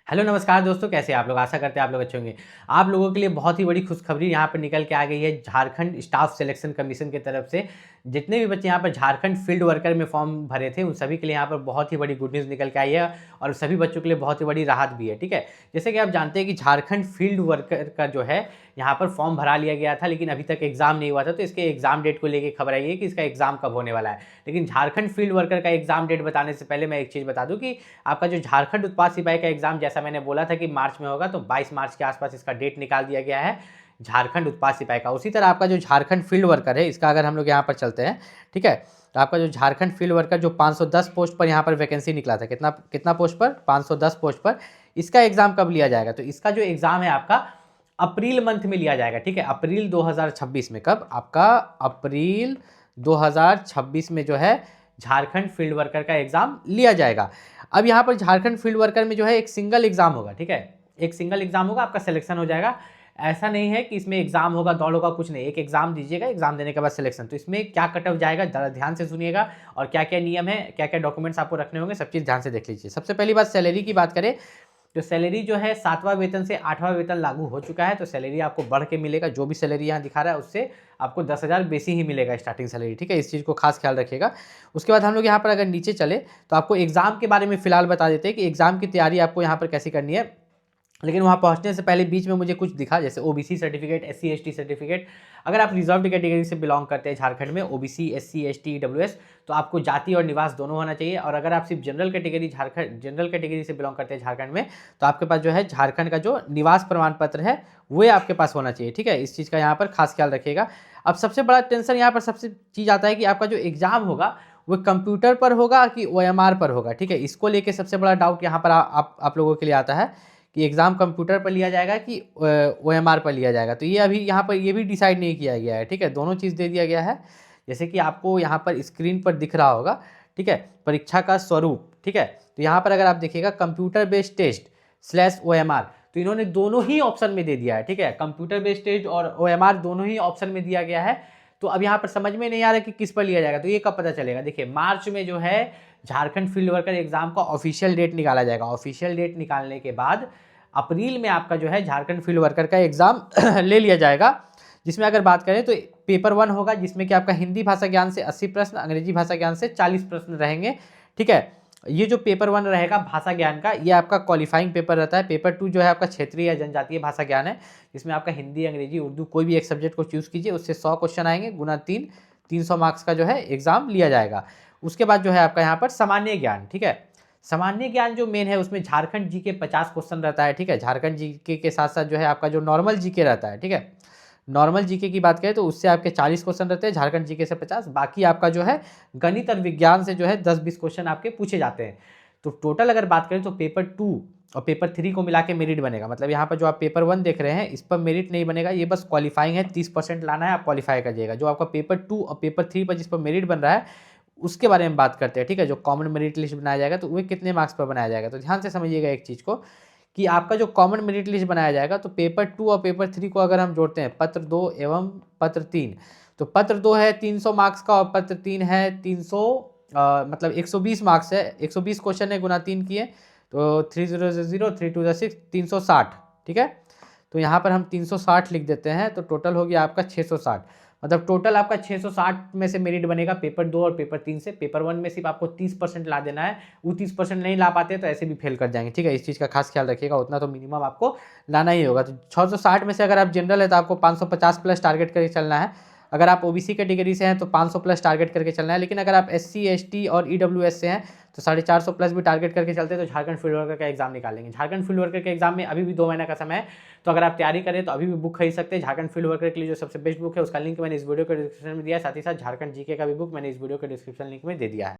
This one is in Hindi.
हेलो नमस्कार दोस्तों, कैसे हैं आप लोग। आशा करते हैं आप लोग अच्छे होंगे। आप लोगों के लिए बहुत ही बड़ी खुशखबरी यहाँ पर निकल के आ गई है झारखंड स्टाफ सिलेक्शन कमीशन की तरफ से। जितने भी बच्चे यहाँ पर झारखंड फील्ड वर्कर में फॉर्म भरे थे उन सभी के लिए यहाँ पर बहुत ही बड़ी गुड न्यूज़ निकल के आई है और सभी बच्चों के लिए बहुत ही बड़ी राहत भी है। ठीक है, जैसे कि आप जानते हैं कि झारखंड फील्ड वर्कर का जो है यहाँ पर फॉर्म भरा लिया गया था, लेकिन अभी तक एग्जाम नहीं हुआ था। तो इसके एग्जाम डेट को लेकर खबर आई है कि इसका एग्जाम कब होने वाला है। लेकिन झारखंड फील्ड वर्कर का एग्जाम डेट बताने से पहले मैं एक चीज़ बता दूं कि आपका जो झारखंड उत्पाद सिपाही का एग्जाम, जैसा मैंने बोला था कि मार्च में होगा, तो 22 मार्च के आसपास इसका डेट निकाल दिया गया है झारखंड उत्पाद सिपाही का। उसी तरह आपका जो झारखंड फील्ड वर्कर है, इसका अगर हम लोग यहाँ पर चलते हैं, ठीक है, तो आपका जो झारखंड फील्ड वर्कर जो 510 पोस्ट पर यहाँ पर वैकेंसी निकला था, कितना कितना पोस्ट पर, 510 पोस्ट पर, इसका एग्जाम कब लिया जाएगा। तो इसका जो एग्जाम है आपका अप्रैल मंथ में लिया जाएगा। ठीक है, अप्रैल 2026 में। कब? आपका अप्रैल 2026 में जो है झारखंड फील्ड वर्कर का एग्जाम लिया जाएगा। अब यहाँ पर झारखंड फील्ड वर्कर में जो है एक सिंगल एग्जाम होगा। ठीक है, एक सिंगल एग्जाम होगा, आपका सिलेक्शन हो जाएगा। ऐसा नहीं है कि इसमें एग्जाम होगा, दौड़ होगा, कुछ नहीं। एक एग्जाम दीजिएगा, एग्जाम देने के बाद सिलेक्शन। तो इसमें क्या कट ऑफ जाएगा, ज़रा ध्यान से सुनिएगा, और क्या क्या नियम है, क्या क्या डॉक्यूमेंट्स आपको रखने होंगे, सब चीज़ ध्यान से देख लीजिए। सबसे पहली बात सैलरी की बात करें तो सैलरी जो है 7वां वेतन से 8वां वेतन लागू हो चुका है। तो सैलरी आपको बढ़ के मिलेगा। जो भी सैलरी यहाँ दिखा रहा है उससे आपको 10,000 बेसी ही मिलेगा स्टार्टिंग सैलरी। ठीक है, इस चीज़ को खास ख्याल रखिएगा। उसके बाद हम लोग यहाँ पर अगर नीचे चले तो आपको एग्जाम के बारे में फिलहाल बता देते हैं कि एग्जाम की तैयारी आपको यहाँ पर कैसी करनी है। लेकिन वहाँ पहुँचने से पहले बीच में मुझे कुछ दिखा, जैसे OBC certificate, SC ST certificate. अगर आप रिजर्व्ड कैटेगरी से बिलोंग करते हैं झारखंड में, ओबीसी, एससी एसटी, ईडब्ल्यूएस, तो आपको जाति और निवास दोनों होना चाहिए। और अगर आप सिर्फ जनरल कैटेगरी से बिलोंग करते हैं झारखंड में, तो आपके पास जो है झारखंड का जो निवास प्रमाण पत्र है वो आपके पास होना चाहिए। ठीक है, इस चीज़ का यहाँ पर खास ख्याल रखिएगा। अब सबसे बड़ा टेंशन यहाँ पर सबसे चीज़ आता है कि आपका जो एग्जाम होगा वो कंप्यूटर पर होगा कि ओएमआर पर होगा। ठीक है, इसको लेके सबसे बड़ा डाउट यहाँ पर आप लोगों के लिए आता है कि एग्ज़ाम कंप्यूटर पर लिया जाएगा कि ओएमआर पर लिया जाएगा। तो ये अभी यहाँ पर ये भी डिसाइड नहीं किया गया है। ठीक है, दोनों चीज़ दे दिया गया है, जैसे कि आपको यहाँ पर स्क्रीन पर दिख रहा होगा। ठीक है, परीक्षा का स्वरूप। ठीक है, तो यहाँ पर अगर आप देखिएगा कंप्यूटर बेस्ड टेस्ट / ओएमआर, तो इन्होंने दोनों ही ऑप्शन में दे दिया है। ठीक है, कंप्यूटर बेस्ड टेस्ट और ओएमआर दोनों ही ऑप्शन में दिया गया है। तो अब यहाँ पर समझ में नहीं आ रहा कि किस पर लिया जाएगा। तो ये कब पता चलेगा? देखिए, मार्च में जो है झारखंड फील्ड वर्कर एग्जाम का ऑफिशियल डेट निकाला जाएगा। ऑफिशियल डेट निकालने के बाद अप्रैल में आपका जो है झारखंड फील्ड वर्कर का एग्जाम ले लिया जाएगा, जिसमें अगर बात करें तो पेपर 1 होगा, जिसमें कि आपका हिंदी भाषा ज्ञान से 80 प्रश्न, अंग्रेजी भाषा ज्ञान से 40 प्रश्न रहेंगे। ठीक है, ये जो पेपर 1 रहेगा भाषा ज्ञान का, ये आपका क्वालिफाइंग पेपर रहता है। पेपर 2 जो है आपका क्षेत्रीय या जनजातीय भाषा ज्ञान है, जिसमें आपका हिंदी, अंग्रेजी, उर्दू कोई भी एक सब्जेक्ट को चूज़ कीजिए, उससे 100 क्वेश्चन आएंगे, गुना 3, 300 मार्क्स का जो है एग्जाम लिया जाएगा। उसके बाद जो है आपका यहाँ पर सामान्य ज्ञान। ठीक है, सामान्य ज्ञान जो मेन है उसमें झारखंड जीके 50 क्वेश्चन रहता है। ठीक है, झारखंड जीके के साथ साथ जो है आपका जो नॉर्मल जीके रहता है। ठीक है, नॉर्मल जीके की बात करें तो उससे आपके 40 क्वेश्चन रहते हैं, झारखंड जीके से 50। बाकी आपका जो है गणित और विज्ञान से जो है 10-20 क्वेश्चन आपके पूछे जाते हैं। तो टोटल अगर बात करें तो पेपर 2 और पेपर 3 को मिला के मेरिट बनेगा। मतलब यहाँ पर जो आप पेपर 1 देख रहे हैं इस पर मेरिट नहीं बनेगा, ये बस क्वालिफाइंग है। 30% लाना है, आप क्वालिफाई करिएगा। जो आपका पेपर 2 और पेपर 3 पर जिस पर मेरिट बन रहा है उसके बारे में बात करते हैं। ठीक है, जो कॉमन मेरिट लिस्ट बनाया जाएगा तो वो कितने मार्क्स पर बनाया जाएगा। तो ध्यान से समझिएगा एक चीज़ को कि आपका जो कॉमन मेरिट लिस्ट बनाया जाएगा, तो पेपर 2 और पेपर 3 को अगर हम जोड़ते हैं, पत्र 2 एवं पत्र 3, तो पत्र 2 है 300 मार्क्स का और पत्र 3 है 300 मतलब 120 मार्क्स है। 120 क्वेश्चन है, गुना 3 किए तो 3000 3 2 6 360। ठीक है, तो यहाँ पर हम 360 लिख देते हैं, तो टोटल हो गया आपका 660। मतलब टोटल आपका 660 में से मेरिट बनेगा पेपर 2 और पेपर 3 से। पेपर 1 में सिर्फ आपको 30% ला देना है, वो 30% नहीं ला पाते तो ऐसे भी फेल कर जाएंगे। ठीक है, इस चीज़ का खास ख्याल रखिएगा, उतना तो मिनिमम आपको लाना ही होगा। तो 660 में से अगर आप जनरल है तो आपको 550 प्लस टारगेट करके चलना है। अगर आप ओबीसी कैटेगरी से हैं तो 500 प्लस टारगेट करके चलना है। लेकिन अगर आप एससी एसटी और ईडब्ल्यूएस से हैं तो 450 प्लस भी टारगेट करके चलते हैं तो झारखंड फील्ड वर्कर का एग्जाम निकाल लेंगे। झारखंड फील्ड वर्कर के एग्जाम में अभी भी 2 महीने का समय है, तो अगर आप तैयारी करें तो अभी भी बुक खरीद सकते हैं। झारखंड फील्ड वर्कर के लिए जो सबसे बेस्ट बुक है उसका लिंक मैंने इस वीडियो के डिस्क्रिप्शन में दिया है। साथ ही साथ झारखंड जीके का भी बुक मैंने इस वीडियो के डिस्क्रिप्शन लिंक में दे दिया है।